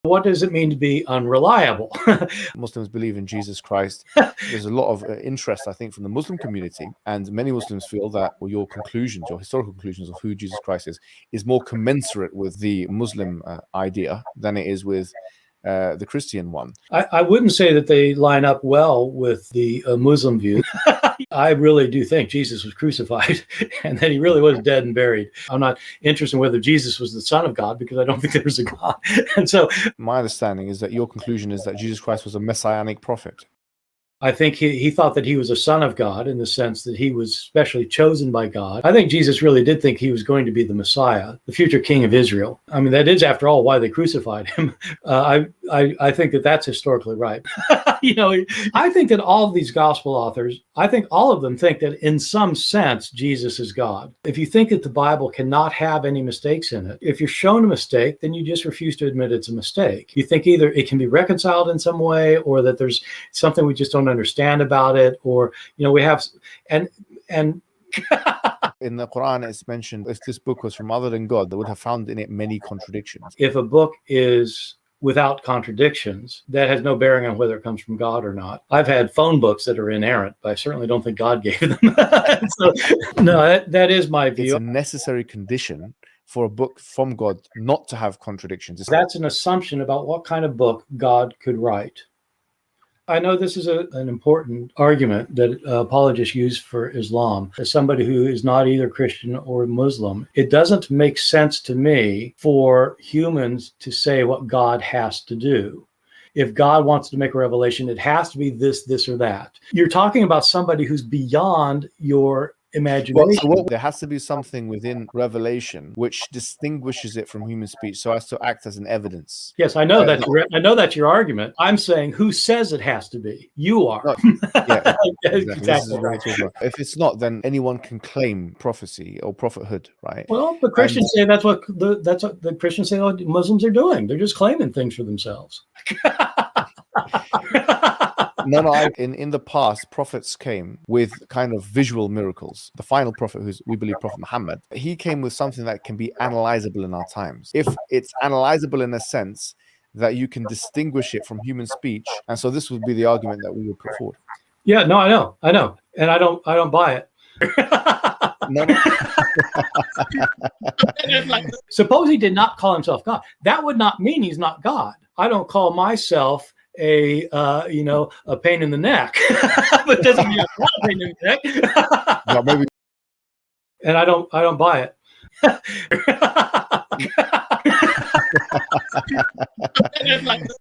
What does it mean to be unreliable? Muslims believe in Jesus Christ. There's a lot of interest, I think, from the Muslim community, and many Muslims feel that your conclusions, your historical conclusions of who Jesus Christ is more commensurate with the Muslim idea than it is with the Christian one. I wouldn't say that they line up well with the Muslim view. I really do think Jesus was crucified and that he really was dead and buried. I'm not interested in whether Jesus was the Son of God, because I don't think there was a God. And so my understanding is that your conclusion is that Jesus Christ was a messianic prophet. I think he thought that he was a son of God, in the sense that he was specially chosen by God. I think Jesus really did think he was going to be the Messiah, the future king of Israel. I mean, that is, after all, why they crucified him. I think that that's historically right. I think that all of these gospel authors, I think all of them think that in some sense, Jesus is God. If you think that the Bible cannot have any mistakes in it, if you're shown a mistake, then you just refuse to admit it's a mistake. You think either it can be reconciled in some way, or that there's something we just don't understand about it, or we have and in the Quran it's mentioned, if this book was from other than God, they would have found in it many contradictions. If a book is without contradictions, that has no bearing on whether it comes from God or not. I've had phone books that are inerrant, but I certainly don't think God gave them. So, no, that is my view. It's a necessary condition for a book from God not to have contradictions. That's an assumption about what kind of book God could write. I know this is an important argument that apologists use for Islam. As somebody who is not either Christian or Muslim, it doesn't make sense to me for humans to say what God has to do. If God wants to make a revelation, it has to be this, this, or that. You're talking about somebody who's beyond your imagination. There has to be something within revelation which distinguishes it from human speech, so as to act as an evidence. Yes, I know that's your argument. I'm saying, who says it has to be? You are. No, yeah, exactly. Right. If it's not, then anyone can claim prophecy or prophethood, right? Well, the Christians say that's what the Christians say Muslims are doing. They're just claiming things for themselves. No, in the past, prophets came with kind of visual miracles. The final prophet, we believe Prophet Muhammad, he came with something that can be analyzable in our times. If it's analyzable in a sense that you can distinguish it from human speech, and so this would be the argument that we would put forward. Yeah, no, I know, and I don't buy it. No. Suppose he did not call himself God. That would not mean he's not God. I don't call myself a pain in the neck, but doesn't mean I'm not a pain in the neck. No, maybe. And I don't buy it.